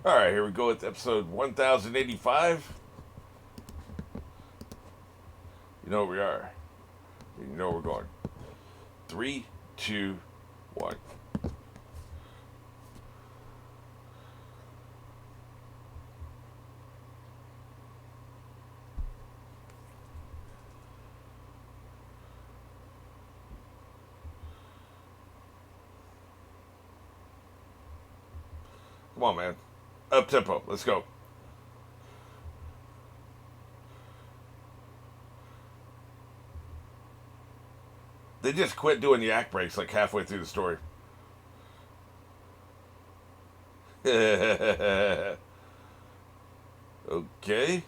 All right, here we go with episode 1085. You know where we are. You know where we're going. Three, two, one. Come on, man. Up tempo. Let's go. They just quit doing the act breaks like halfway through the story. Okay.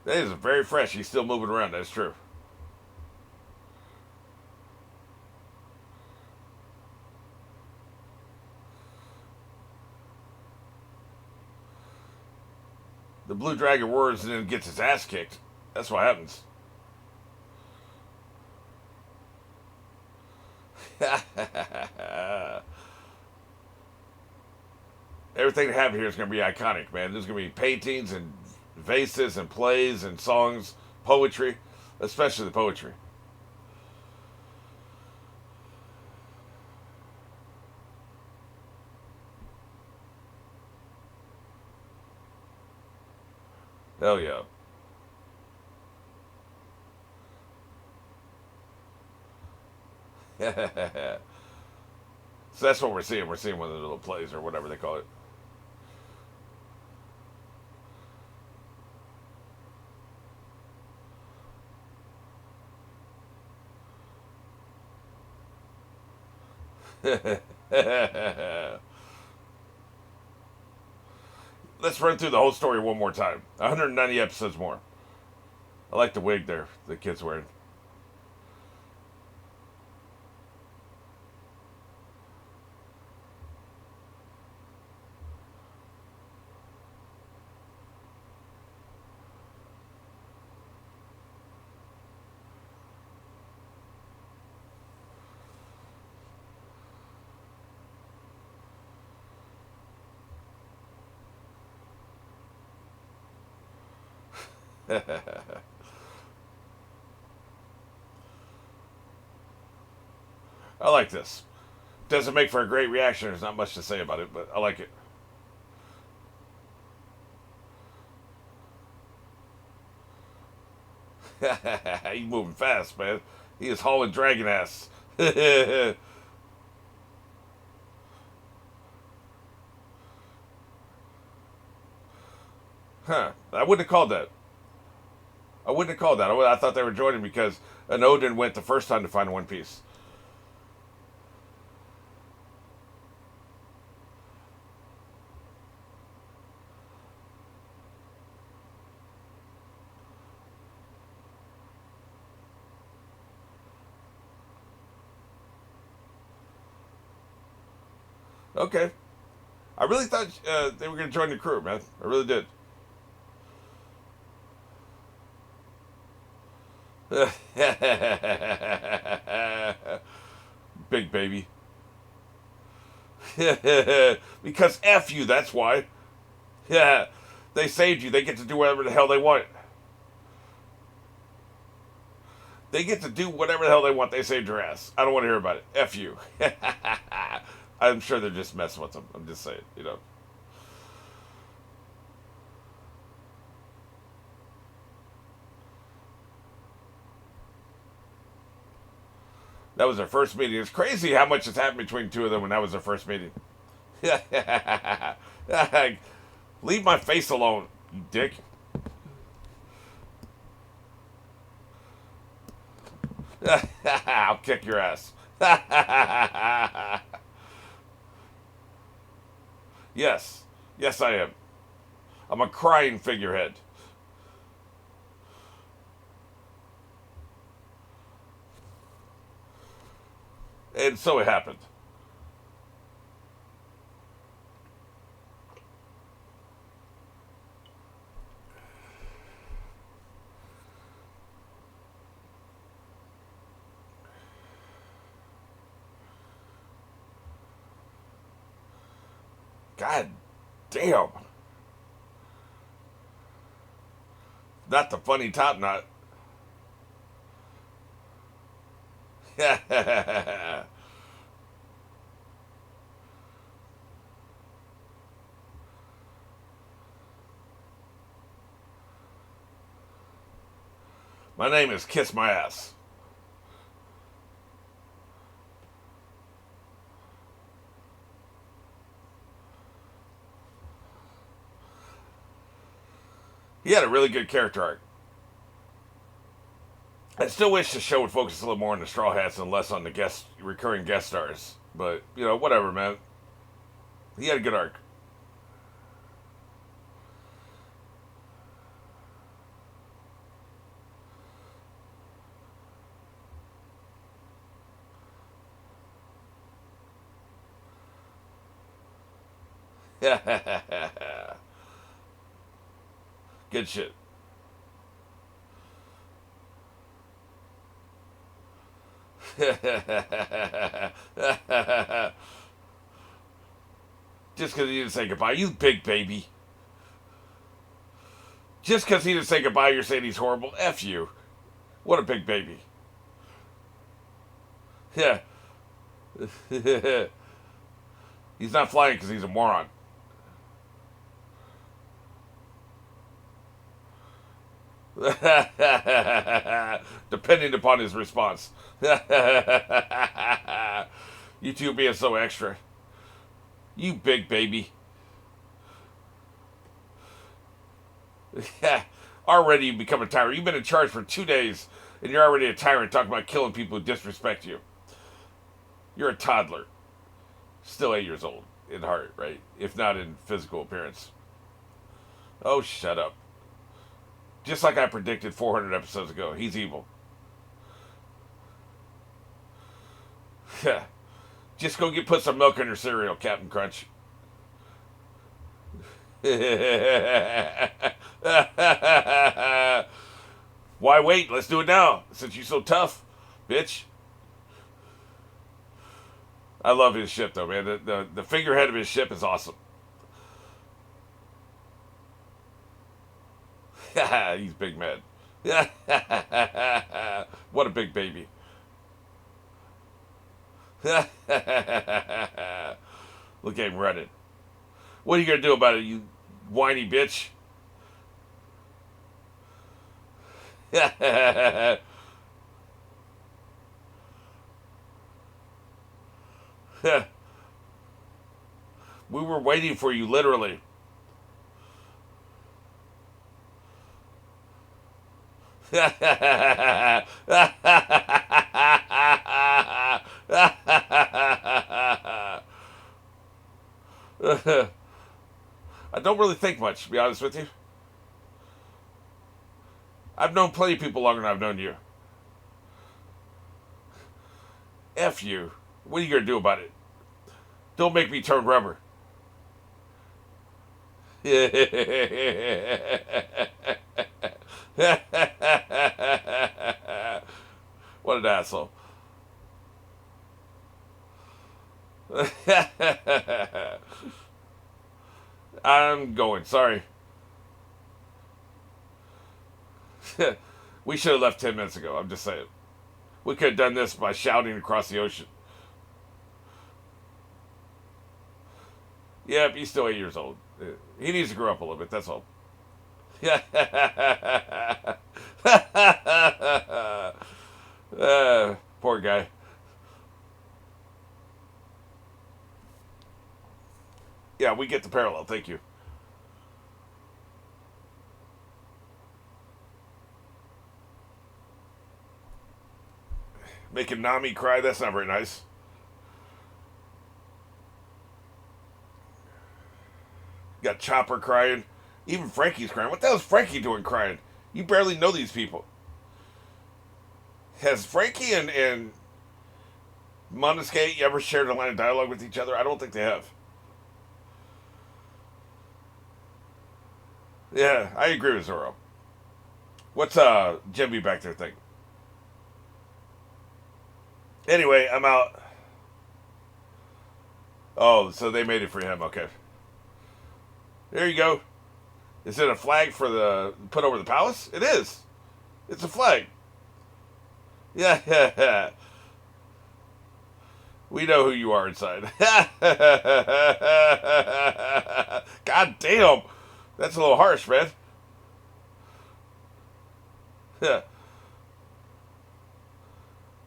That is very fresh. He's still moving around. That's true. The Blue Dragon roars and then gets his ass kicked. That's what happens. Everything that happened here is going to be iconic, man. There's going to be paintings and vases and plays and songs, poetry, especially the poetry. Hell yeah. So that's what we're seeing. We're seeing one of the little plays or whatever they call it. Let's run through the whole story one more time. 190 episodes more. I like the wig there the kid's wearing. I like this. Doesn't make for a great reaction. There's not much to say about it, but I like it. He's moving fast, man. He is hauling dragon ass. Huh. I wouldn't have called that. I wouldn't have called that. I thought they were joining because an Odin went the first time to find One Piece. Okay. I really thought they were going to join the crew, man. I really did. Big baby. Because F you, that's why. Yeah. They saved you. They get to do whatever the hell they want. They get to do whatever the hell they want. They saved your ass. I don't want to hear about it. F you. I'm sure they're just messing with them. I'm just saying, you know. That was their first meeting. It's crazy how much has happened between two of them when that was their first meeting. Leave my face alone, you dick. I'll kick your ass. Yes. Yes, I am. I'm a crying figurehead. And so it happened. God damn. Not the funny top knot. My name is Kiss My Ass. He had a really good character arc. I still wish the show would focus a little more on the Straw Hats and less on the recurring guest stars. But, whatever, man. He had a good arc. Good shit. Just because he didn't say goodbye, you big baby. Just because he didn't say goodbye, you're saying he's horrible. F you. What a big baby. Yeah. He's not flying because he's a moron. Depending upon his response. You two being so extra. You big baby. Already you become a tyrant. You've been in charge for 2 days and you're already a tyrant talking about killing people who disrespect you. You're a toddler. Still 8 years old in heart, right? If not in physical appearance. Oh, shut up. Just like I predicted 400 episodes ago. He's evil. Yeah. Just go put some milk in your cereal, Captain Crunch. Why wait? Let's do it now. Since you're so tough, bitch. I love his ship, though, man. The figurehead of his ship is awesome. He's big mad. What a big baby. Look at him running. What are you going to do about it, you whiny bitch? We were waiting for you, literally. I don't really think much, to be honest with you. I've known plenty of people longer than I've known you. F you. What are you going to do about it? Don't make me turn rubber. What an asshole. I'm going. Sorry. We should have left 10 minutes ago. I'm just saying. We could have done this by shouting across the ocean. Yep, he's still 8 years old. He needs to grow up a little bit, that's all. Poor guy. Yeah, we get the parallel. Thank you. Making Nami cry, that's not very nice. Got Chopper crying. Even Frankie's crying. What the hell is Frankie doing crying? You barely know these people. Has Frankie and Monosuke ever shared a line of dialogue with each other? I don't think they have. Yeah, I agree with Zoro. What's Jimmy back there think? Anyway, I'm out. Oh, so they made it for him. Okay. There you go. Is it a flag for the put over the palace? It is. It's a flag. Yeah, yeah, yeah. We know who you are inside. God damn. That's a little harsh, man.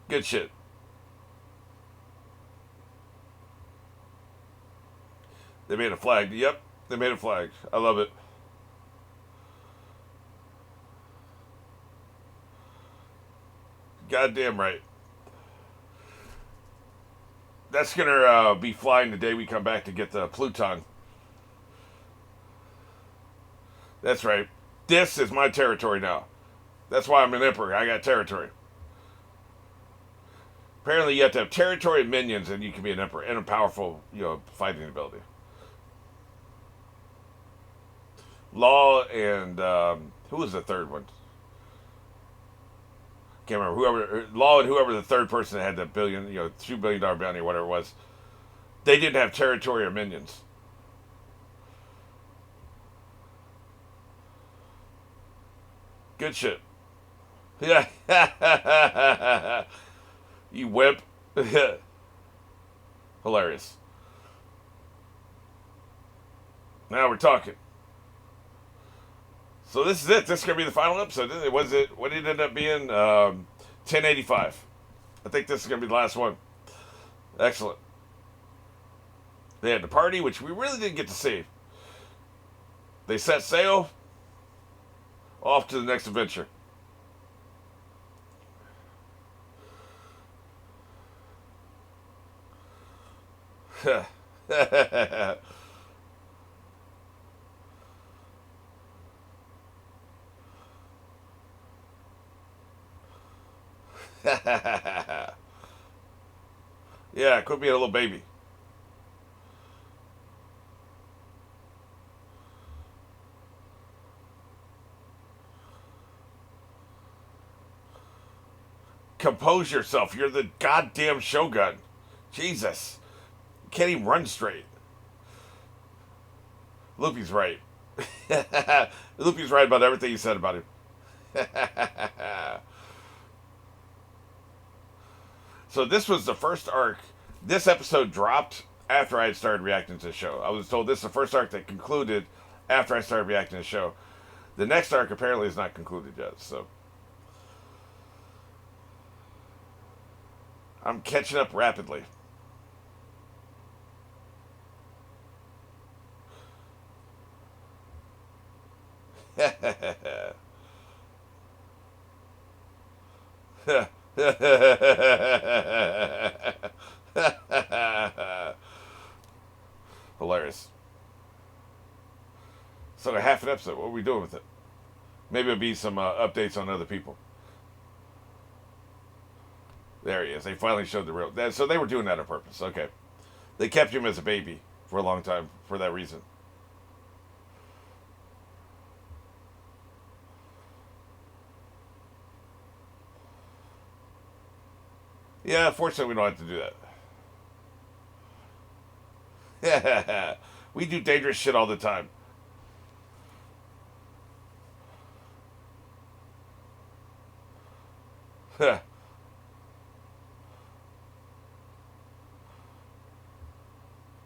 Good shit. They made a flag. Yep, they made a flag. I love it. Goddamn right. That's gonna be flying the day we come back to get the Pluton. That's right. This is my territory now. That's why I'm an emperor. I got territory. Apparently, you have to have territory and minions, and you can be an emperor and a powerful, fighting ability. Law and who was the third one? Can't remember. Whoever Law and whoever the third person that had the billion, $2 billion bounty or whatever it was, they didn't have territory or minions. Good shit. Yeah. You whip. Hilarious. Now we're talking. So this is it. This is gonna be the final episode. Was it? What did it end up being? 1085. I think this is gonna be the last one. Excellent. They had the party, which we really didn't get to see. They set sail. Off to the next adventure. Yeah, quit being a little baby. Compose yourself. You're the goddamn shogun. Jesus. You can't even run straight. Luffy's right. Luffy's right about everything he said about him. So this was the first arc. This episode dropped after I had started reacting to the show. I was told this is the first arc that concluded after I started reacting to the show. The next arc apparently is not concluded yet, so I'm catching up rapidly. Hilarious. So half an episode. What are we doing with it? Maybe it'll be some updates on other people. There he is. They finally showed the real. So they were doing that on purpose. Okay. They kept him as a baby for a long time for that reason. Yeah, fortunately we don't have to do that. We do dangerous shit all the time.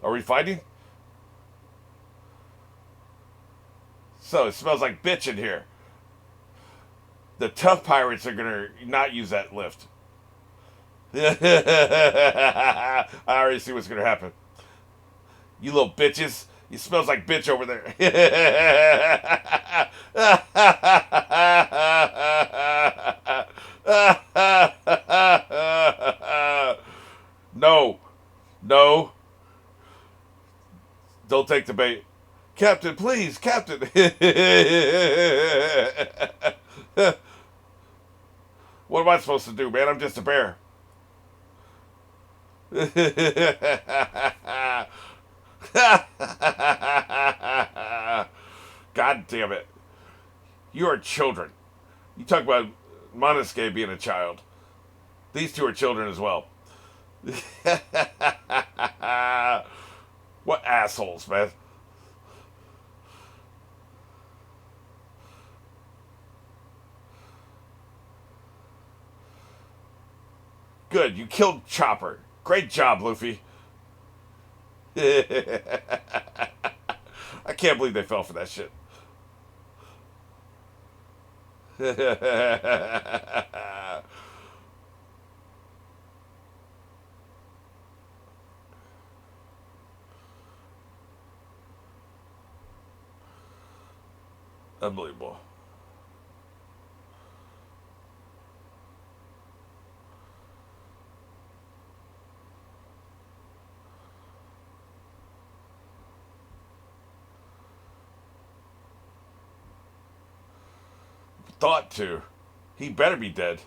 Are we fighting? So it smells like bitch in here. The tough pirates are gonna not use that lift. I already see what's gonna happen. You little bitches. It smells like bitch over there. No. No. Don't take the bait. Captain, please, Captain. What am I supposed to do, man? I'm just a bear. God damn it. You are children. You talk about Monosuke being a child. These two are children as well. What assholes, man. Good, you killed Chopper. Great job, Luffy. I can't believe they fell for that shit. Unbelievable. Thought to. He better be dead.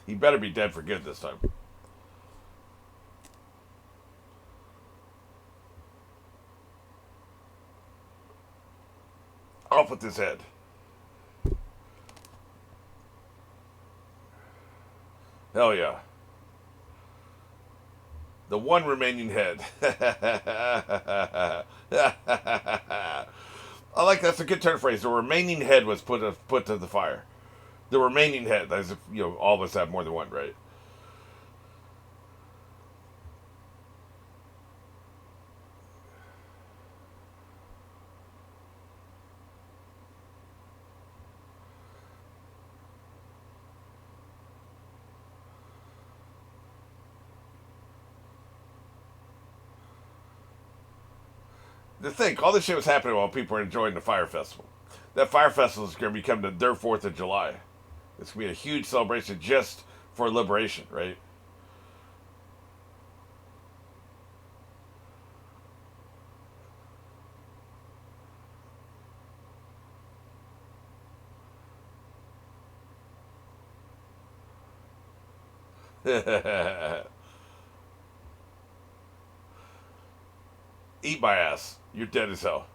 He better be dead for good this time. Off with his head. Hell yeah. The one remaining head. I like that's a good turn phrase. The remaining head was put to the fire. The remaining head, as if all of us have more than one, right? To think, all this shit was happening while people were enjoying the Fire Festival. That Fire Festival is going to become their 4th of July. It's going to be a huge celebration just for liberation, right? Eat my ass. You're dead as hell.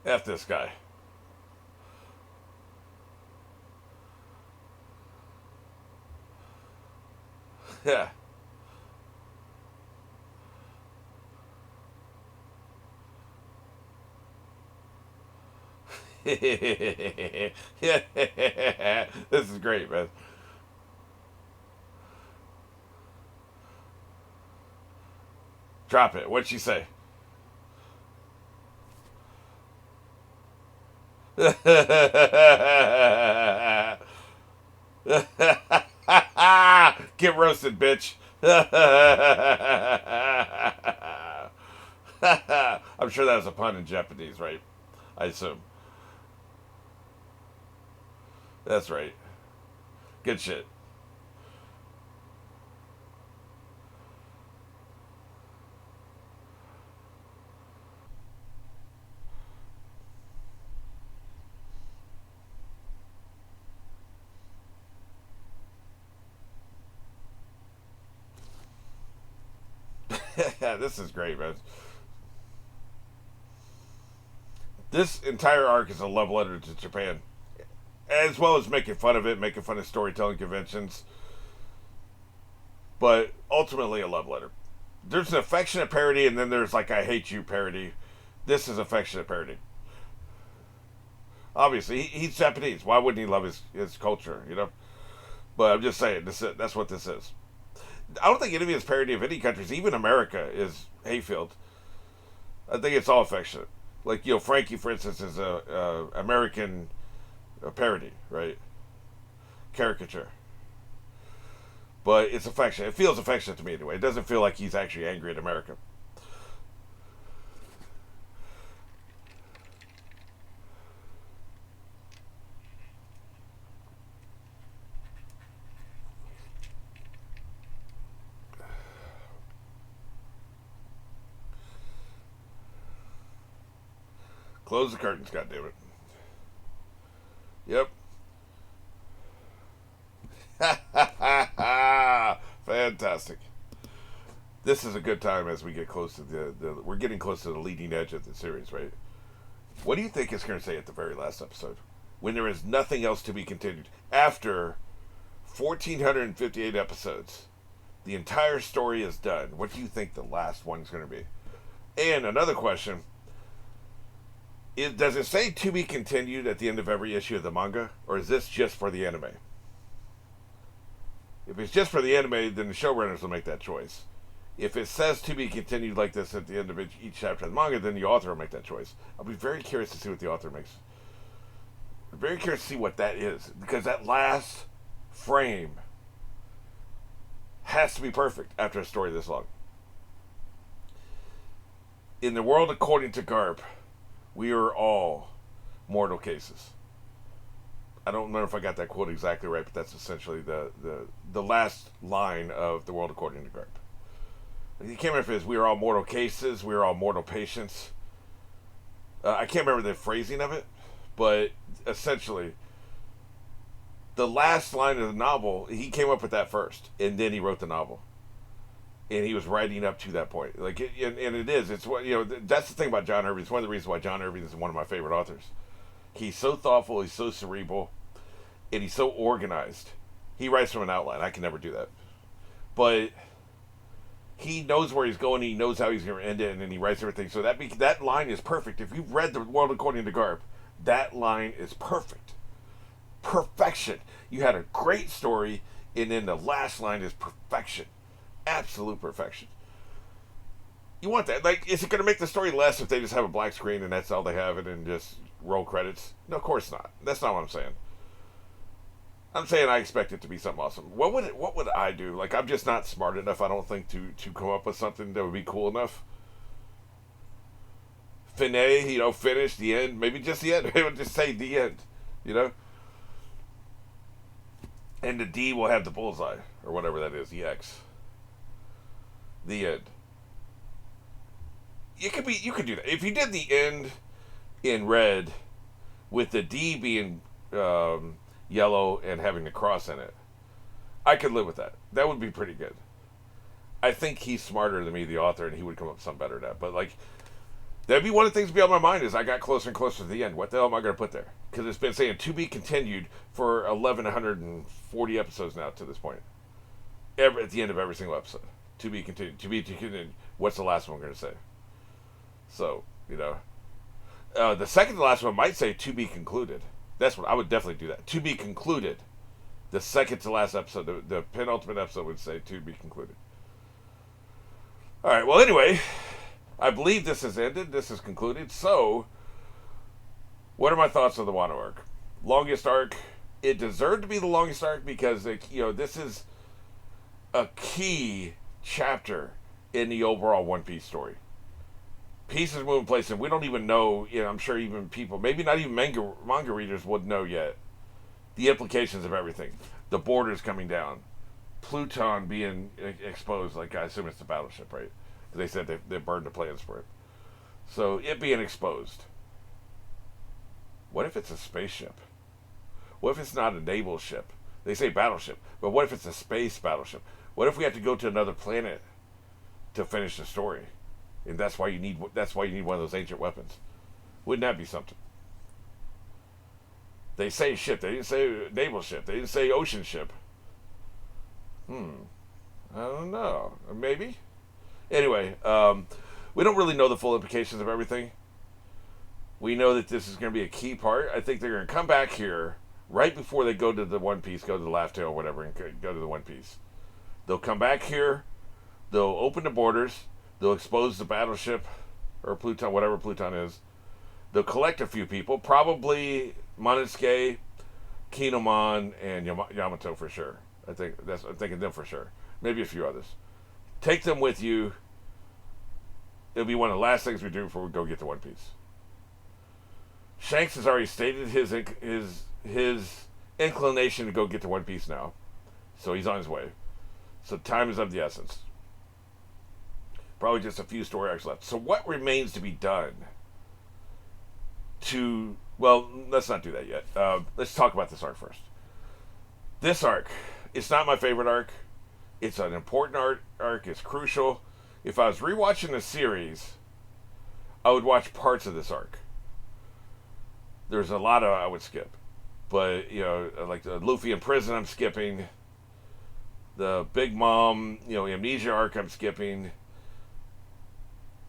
F this guy. Yeah. This is great, man. Drop it. What'd she say? Get roasted, bitch. I'm sure that was a pun in Japanese, right? I assume. That's right. Good shit. Yeah, this is great, man. This entire arc is a love letter to Japan, as well as making fun of it, making fun of storytelling conventions, but ultimately a love letter. There's an affectionate parody, and then there's like I hate you parody. This is affectionate parody. Obviously, he's Japanese. Why wouldn't he love his culture? But I'm just saying, that's what this is. I don't think any of his parody of any countries, even America, is hate-filled. I think it's all affectionate. Like Frankie, for instance, is a American parody, right? Caricature. But it's affectionate. It feels affectionate to me anyway. It doesn't feel like he's actually angry at America. Close the curtains, goddammit. Yep. Fantastic. This is a good time as we get close to we're getting close to the leading edge of the series, right? What do you think it's going to say at the very last episode? When there is nothing else to be continued. After 1,458 episodes, the entire story is done. What do you think the last one is going to be? And another question, does it say to be continued at the end of every issue of the manga? Or is this just for the anime? If it's just for the anime, then the showrunners will make that choice. If it says to be continued like this at the end of each chapter of the manga, then the author will make that choice. I'll be very curious to see what the author makes. I'm very curious to see what that is. Because that last frame has to be perfect after a story this long. In the world according to Garp, we are all mortal cases. I don't remember if I got that quote exactly right, but that's essentially the last line of the world according to Garp. You can't remember if it is we are all mortal cases, we are all mortal patients. I can't remember the phrasing of it, but essentially, the last line of the novel, he came up with that first, and then he wrote the novel. And he was writing up to that point. And it is. It's what, that's the thing about John Irving. It's one of the reasons why John Irving is one of my favorite authors. He's so thoughtful, he's so cerebral, and he's so organized. He writes from an outline. I can never do that. But he knows where he's going, he knows how he's going to end it, and then he writes everything. So that line is perfect. If you've read The World According to Garp, that line is perfect. Perfection. You had a great story, and then the last line is perfection. Absolute perfection. You want that. Like, is it going to make the story less if they just have a black screen and that's all they have it and just roll credits? No, of course not. That's not what I'm saying. I'm saying I expect it to be something awesome. What would I do? Like, I'm just not smart enough, I don't think, to come up with something that would be cool enough. Finish, the end. Maybe just the end. Maybe just say the end. And the D will have the bullseye, or whatever that is, the X. The end. You could do that. If you did the end in red with the D being yellow and having a cross in it, I could live with that. That would be pretty good. I think he's smarter than me, the author, and he would come up with something better than that. But, that'd be one of the things to be on my mind is I got closer and closer to the end. What the hell am I going to put there? Because it's been saying to be continued for 1,140 episodes now to this point. At the end of every single episode. To be continued. To be continued. What's the last one going to say? So, the second to last one might say to be concluded. That's what I would definitely do that. To be concluded. The second to last episode, the penultimate episode would say to be concluded. Alright, well anyway, I believe this has ended. This is concluded. So, what are my thoughts on the Wano arc? Longest arc. It deserved to be the longest arc because, this is a key chapter in the overall One Piece story. Pieces moving places, and we don't even know, I'm sure even people, maybe not even manga readers would know yet, the implications of everything. The borders coming down. Pluton being exposed, I assume it's the battleship, right? They said they burned the plans for it. So, it being exposed. What if it's a spaceship? What if it's not a naval ship? They say battleship, but what if it's a space battleship? What if we have to go to another planet to finish the story? And that's why you need one of those ancient weapons. Wouldn't that be something? They say ship. They didn't say naval ship. They didn't say ocean ship. I don't know. Maybe. Anyway, we don't really know the full implications of everything. We know that this is going to be a key part. I think they're going to come back here right before they go to the One Piece, go to the Laugh Tale or whatever, and go to the One Piece. They'll come back here. They'll open the borders. They'll expose the battleship, or Pluton, whatever Pluton is. They'll collect a few people, probably Monosuke, Kinemon, and Yamato for sure. I'm thinking them for sure. Maybe a few others. Take them with you. It'll be one of the last things we do before we go get to One Piece. Shanks has already stated his inclination to go get to One Piece now, so he's on his way. So time is of the essence. Probably just a few story arcs left. So what remains to be done well, let's not do that yet. Let's talk about this arc first. This arc, it's not my favorite arc. It's an important arc. It's crucial. If I was rewatching the series, I would watch parts of this arc. There's a lot of I would skip, but like the Luffy in prison, I'm skipping. The Big Mom, amnesia arc, I'm skipping.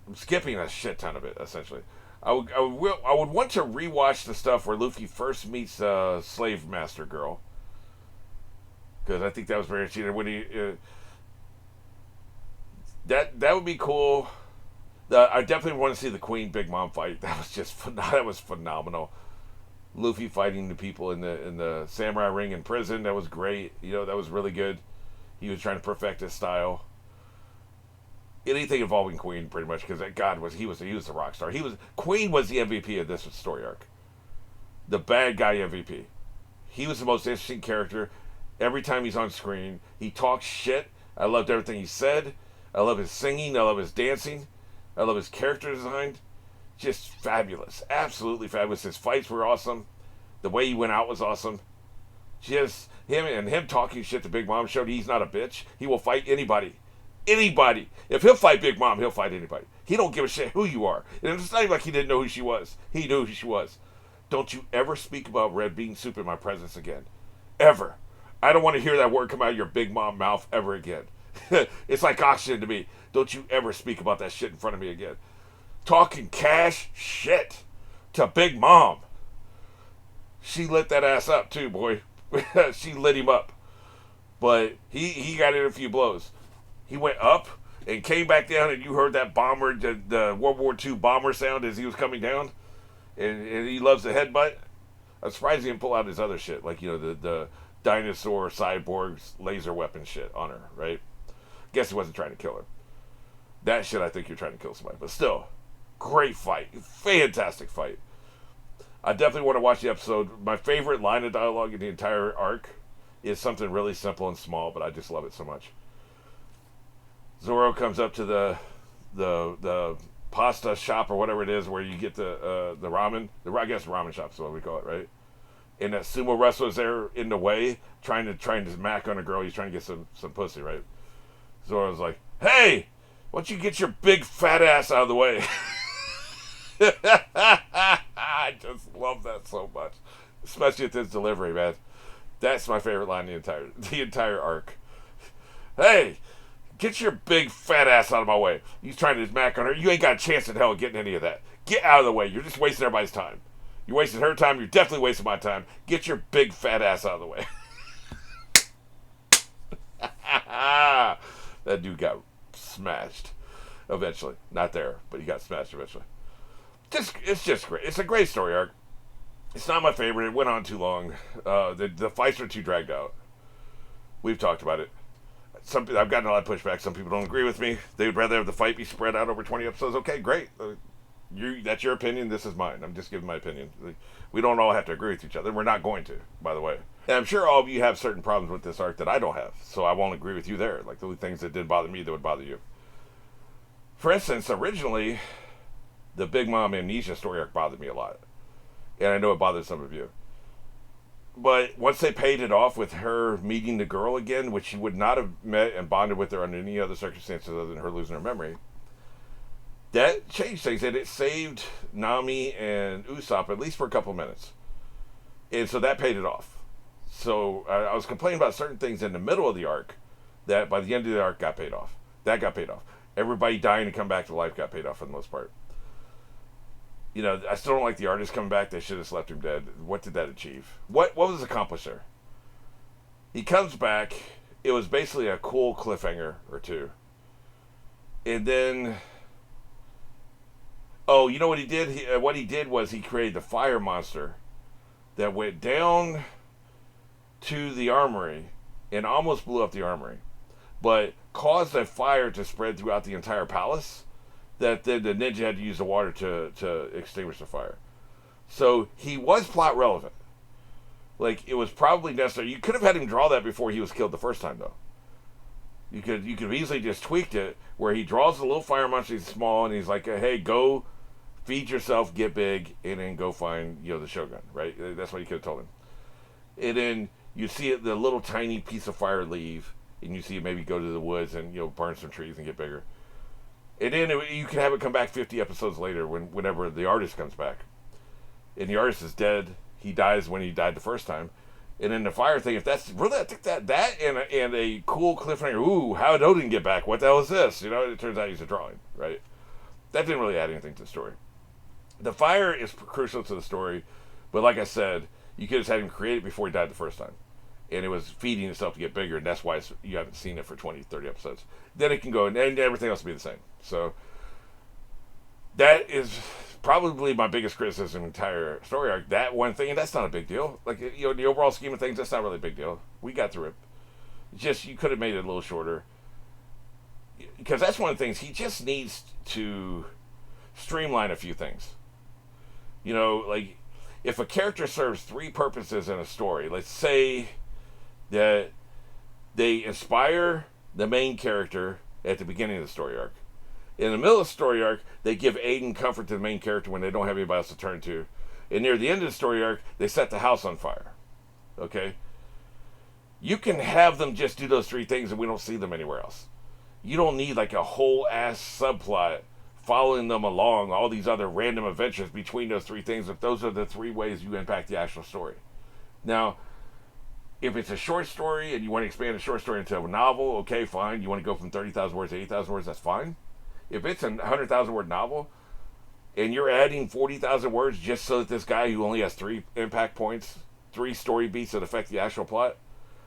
I'm skipping a shit ton of it, essentially. I would want to rewatch the stuff where Luffy first meets slave master girl, because I think that was very interesting. When he that would be cool. I definitely want to see the Queen Big Mom fight. That was that was phenomenal. Luffy fighting the people in the samurai ring in prison. That was great. That was really good. He was trying to perfect his style. Anything involving Queen, pretty much, because he was the rock star. Queen was the MVP of this story arc. The bad guy MVP. He was the most interesting character. Every time he's on screen, he talks shit. I loved everything he said. I love his singing. I love his dancing. I love his character design. Just fabulous. Absolutely fabulous. His fights were awesome. The way he went out was awesome. Just him talking shit to Big Mom showed he's not a bitch. He will fight anybody. Anybody. If he'll fight Big Mom, he'll fight anybody. He don't give a shit who you are. And it's not even like he didn't know who she was. He knew who she was. Don't you ever speak about red bean soup in my presence again. Ever. I don't want to hear that word come out of your Big Mom mouth ever again. It's like oxygen to me. Don't you ever speak about that shit in front of me again. Talking cash shit to Big Mom. She lit that ass up too, boy. She lit him up. But he got in a few blows. He went up and came back down, and you heard that bomber, the World War II bomber sound as he was coming down. And he loves the headbutt. I'm surprised he didn't pull out his other shit, like, the dinosaur cyborgs laser weapon shit on her, right? Guess he wasn't trying to kill her. That shit, I think you're trying to kill somebody. But still, great fight. Fantastic fight. I definitely want to watch the episode. My favorite line of dialogue in the entire arc is something really simple and small, but I just love it so much. Zoro comes up to the pasta shop or whatever it is where you get the ramen. I guess ramen shop is what we call it, right? And that sumo wrestler's there in the way, trying to smack on a girl. He's trying to get some pussy, right? Zoro's like, "Hey, why don't you get your big fat ass out of the way?" I just love that so much, especially with his delivery, man. That's my favorite line in the entire arc. "Hey, get your big fat ass out of my way." He's trying to smack on her. You ain't got a chance in hell of getting any of that. Get out of the way. You're just wasting everybody's time. You're wasting her time. You're definitely wasting my time. Get your big fat ass out of the way. That dude got smashed eventually. Not there, but he got smashed eventually. It's just great. It's a great story arc. It's not my favorite. It went on too long. The fights are too dragged out. We've talked about it. I've gotten a lot of pushback. Some people don't agree with me. They would rather have the fight be spread out over 20 episodes. Okay, great. That's your opinion. This is mine. I'm just giving my opinion. We don't all have to agree with each other. We're not going to, by the way. And I'm sure all of you have certain problems with this arc that I don't have, so I won't agree with you there. Like the only things that didn't bother me that would bother you. For instance, originally, the Big Mom amnesia story arc bothered me a lot. And I know it bothered some of you. But once they paid it off with her meeting the girl again, which she would not have met and bonded with her under any other circumstances other than her losing her memory, that changed things, and it saved Nami and Usopp at least for a couple minutes. And so that paid it off. So I was complaining about certain things in the middle of the arc that by the end of the arc got paid off. That got paid off. Everybody dying to come back to life got paid off for the most part. I still don't like the artist coming back. They should have left him dead. What did that achieve? What was accomplished there? He comes back. It was basically a cool cliffhanger or two. And then... Oh, you know what he did? What he did was he created the fire monster that went down to the armory and almost blew up the armory. But caused a fire to spread throughout the entire palace that then the ninja had to use the water to extinguish the fire. So he was plot relevant. Like, it was probably necessary. You could have had him draw that before he was killed the first time, though. You could have easily just tweaked it where he draws the little fire monster, he's small, and he's like, hey, go feed yourself, get big, and then go find, the Shogun, right? That's what you could have told him. And then you see it, the little tiny piece of fire leave, and you see it maybe go to the woods and, burn some trees and get bigger. And then you can have it come back 50 episodes later whenever the artist comes back. and the artist is dead. He dies when he died the first time. And then the fire thing, if that's really, I think that and a cool cliffhanger. Ooh, how did Odin get back? What the hell is this? You know, it turns out he's a drawing, right? That didn't really add anything to the story. The fire is crucial to the story, but like I said, you could have had him create it before he died the first time. And it was feeding itself to get bigger, and that's why you haven't seen it for 20, 30 episodes. Then it can go, and everything else will be the same. So, that is probably my biggest criticism of the entire story arc. That one thing, and that's not a big deal. Like, you know, in the overall scheme of things, that's not really a big deal. We got through it. Just, you could have made it a little shorter. Because that's one of the things, he just needs to streamline a few things. You know, like, if a character serves three purposes in a story, let's say that they inspire the main character at the beginning of the story arc. In the middle of the story arc, they give aid and comfort to the main character when they don't have anybody else to turn to. And near the end of the story arc, they set the house on fire. Okay? You can have them just do those three things and we don't see them anywhere else. You don't need like a whole ass subplot following them along, all these other random adventures between those three things, if those are the three ways you impact the actual story. Now, if it's a short story and you want to expand a short story into a novel, okay, fine. You want to go from 30,000 words to 80,000 words, that's fine. If it's a 100,000 word novel and you're adding 40,000 words just so that this guy who only has 3 impact points, 3 story beats that affect the actual plot,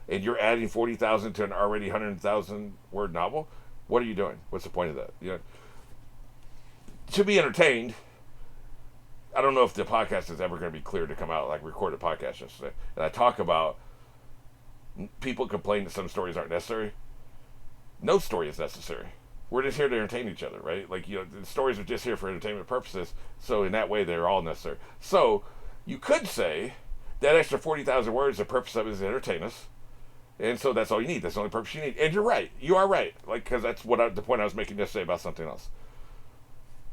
and you're adding 40,000 to an already 100,000 word novel, what are you doing? What's the point of that? You know, to be entertained, I don't know if the podcast is ever going to be clear to come out, like record a podcast yesterday. And I talk about people complain that some stories aren't necessary. No story is necessary. We're just here to entertain each other, right? Like, you know, the stories are just here for entertainment purposes. So in that way, they're all necessary. So you could say that extra 40,000 words, the purpose of it is to entertain us. And so that's all you need. That's the only purpose you need. And you're right. You are right. Like, because that's the point I was making yesterday about something else.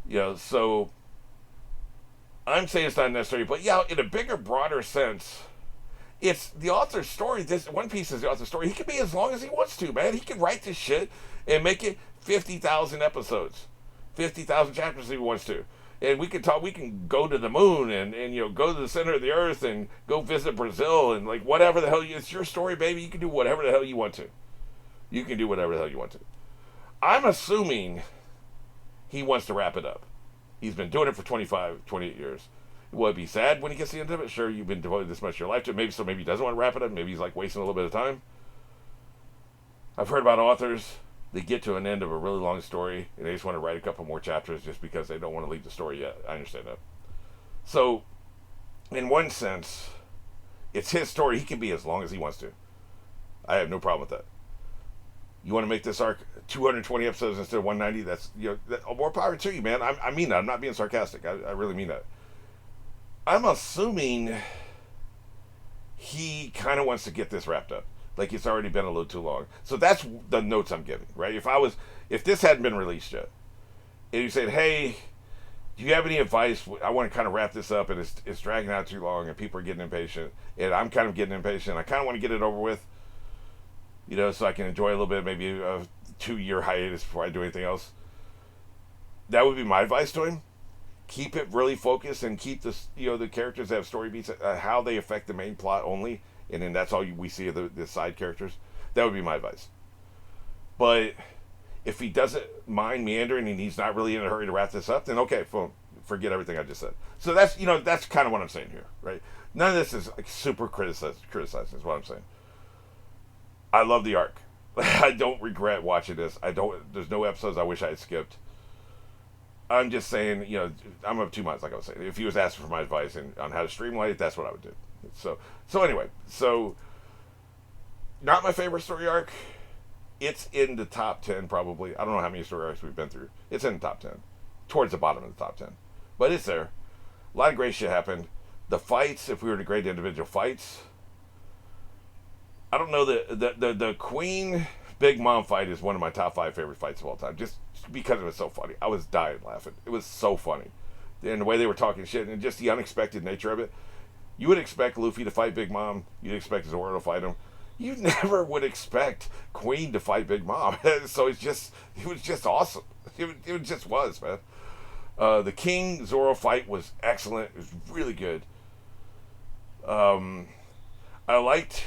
You know, so I'm saying it's not necessary, but yeah, in a bigger, broader sense, it's the author's story. This One Piece is the author's story. He can be as long as he wants to, man. He can write this shit and make it 50,000 episodes, 50,000 chapters if he wants to. And we can go to the moon and you know, go to the center of the earth and go visit Brazil and like whatever the hell it's your story, baby. You can do whatever the hell you want to. You can do whatever the hell you want to. I'm assuming he wants to wrap it up. He's been doing it for 25, 28 years. Will it be sad when he gets to the end of it? Sure, you've been devoted this much of your life to it. Maybe he doesn't want to wrap it up. Maybe he's like wasting a little bit of time. I've heard about authors, they get to an end of a really long story and they just want to write a couple more chapters just because they don't want to leave the story yet. I understand that. So, in one sense, it's his story. He can be as long as he wants to. I have no problem with that. You want to make this arc 220 episodes instead of 190? That's, you know, more power to you, man. I mean that. I'm not being sarcastic. I really mean that. I'm assuming he kind of wants to get this wrapped up. Like it's already been a little too long. So that's the notes I'm giving, right? If this hadn't been released yet, and you said, hey, do you have any advice? I want to kind of wrap this up, and it's dragging out too long, and people are getting impatient, and I'm kind of getting impatient. I kind of want to get it over with, you know, so I can enjoy a little bit, maybe a 2-year hiatus before I do anything else. That would be my advice to him. Keep it really focused and keep the characters that have story beats, how they affect the main plot only, and then that's all we see of the side characters. That would be my advice. But if he doesn't mind meandering and he's not really in a hurry to wrap this up, then okay, forget everything I just said. So that's kind of what I'm saying here, right? None of this is like super criticizing is what I'm saying. I love the arc. I don't regret watching this. There's no episodes I wish I had skipped. I'm just saying, you know, I'm of 2 months, like I was saying. If he was asking for my advice on how to streamline it, that's what I would do. So anyway, not my favorite story arc. It's in the top 10 probably. I don't know how many story arcs we've been through. It's in the top 10. Towards the bottom of the top 10. But it's there. A lot of great shit happened. The fights, if we were to grade the individual fights, I don't know, the Queen Big Mom fight is one of my top 5 favorite fights of all time. Just because it was so funny. I was dying laughing. It was so funny. And the way they were talking shit and just the unexpected nature of it. You would expect Luffy to fight Big Mom. You'd expect Zoro to fight him. You never would expect Queen to fight Big Mom. So it was just awesome. It just was, man. The King Zoro fight was excellent. It was really good. I liked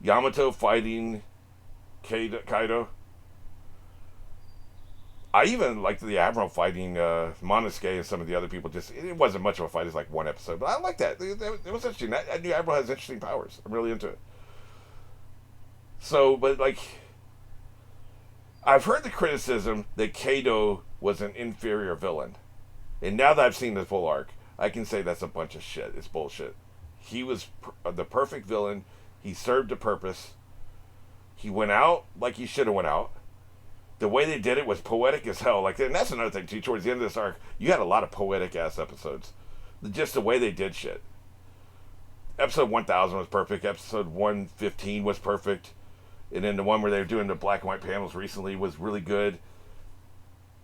Yamato fighting Kaido. I even liked the Admiral fighting Monosuke and some of the other people. Just it wasn't much of a fight. It's like one episode, but I liked that. It was interesting. I knew Admiral has interesting powers. I'm really into it. So, but like, I've heard the criticism that Kaido was an inferior villain, and now that I've seen the full arc, I can say that's a bunch of shit. It's bullshit. He was the perfect villain. He served a purpose. He went out like he should have went out. The way they did it was poetic as hell. Like, and that's another thing too. Towards the end of this arc, you had a lot of poetic ass episodes. Just the way they did shit. Episode 1000 was perfect. Episode 115 was perfect. And then the one where they were doing the black and white panels recently was really good.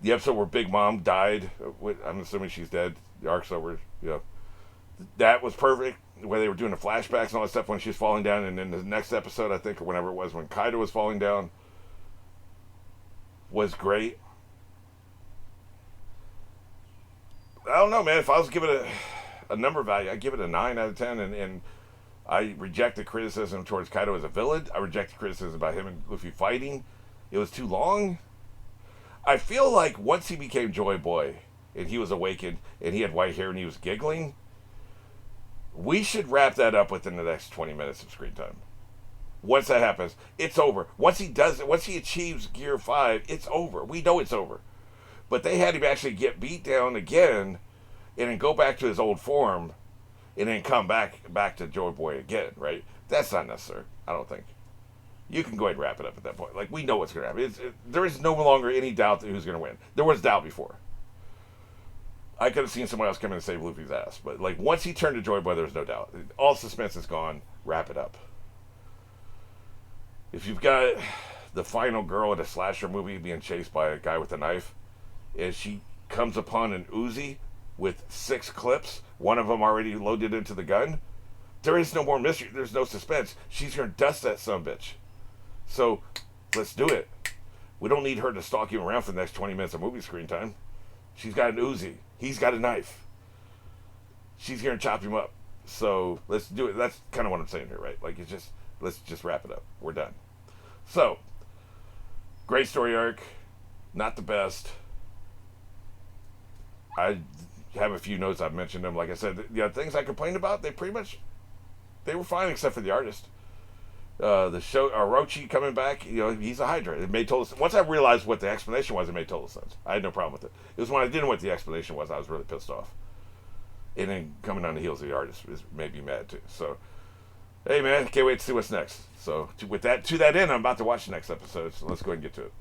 The episode where Big Mom died, I'm assuming she's dead. The arc's over. That was perfect. Where they were doing the flashbacks and all that stuff when she was falling down. And then the next episode, I think, or whenever it was, when Kaido was falling down, was great. I don't know, man. If I was giving it a number value, I'd give it a 9 out of 10. And I reject the criticism towards Kaido as a villain. I reject the criticism about him and Luffy fighting. It was too long. I feel like once he became Joy Boy and he was awakened and he had white hair and he was giggling, we should wrap that up within the next 20 minutes of screen time. Once that happens, it's over. Once he achieves Gear 5, it's over. We know it's over. But they had him actually get beat down again and then go back to his old form and then come back to Joy Boy again, right? That's not necessary, I don't think. You can go ahead and wrap it up at that point. Like, we know what's going to happen. There is no longer any doubt that who's going to win. There was doubt before. I could have seen someone else come in and save Luffy's ass. But, like, once he turned to Joy Boy, there was no doubt. All suspense is gone. Wrap it up. If you've got the final girl in a slasher movie being chased by a guy with a knife, and she comes upon an Uzi with 6 clips, one of them already loaded into the gun, there is no more mystery. There's no suspense. She's going to dust that sumbitch. So, let's do it. We don't need her to stalk you around for the next 20 minutes of movie screen time. She's got an Uzi. He's got a knife. She's going to chop him up. So, let's do it. That's kind of what I'm saying here, right? Like, let's just wrap it up. We're done. So, great story arc. Not the best. I have a few notes. I've mentioned them. Like I said, things I complained about, they were fine except for the artist. The show, Orochi coming back, he's a Hydra. It made total sense. Once I realized what the explanation was, it made total sense. I had no problem with it. It was when I didn't know what the explanation was, I was really pissed off. And then coming on the heels of the artist made me mad too. So, hey man, can't wait to see what's next. So, to that end, I'm about to watch the next episode, so let's go ahead and get to it.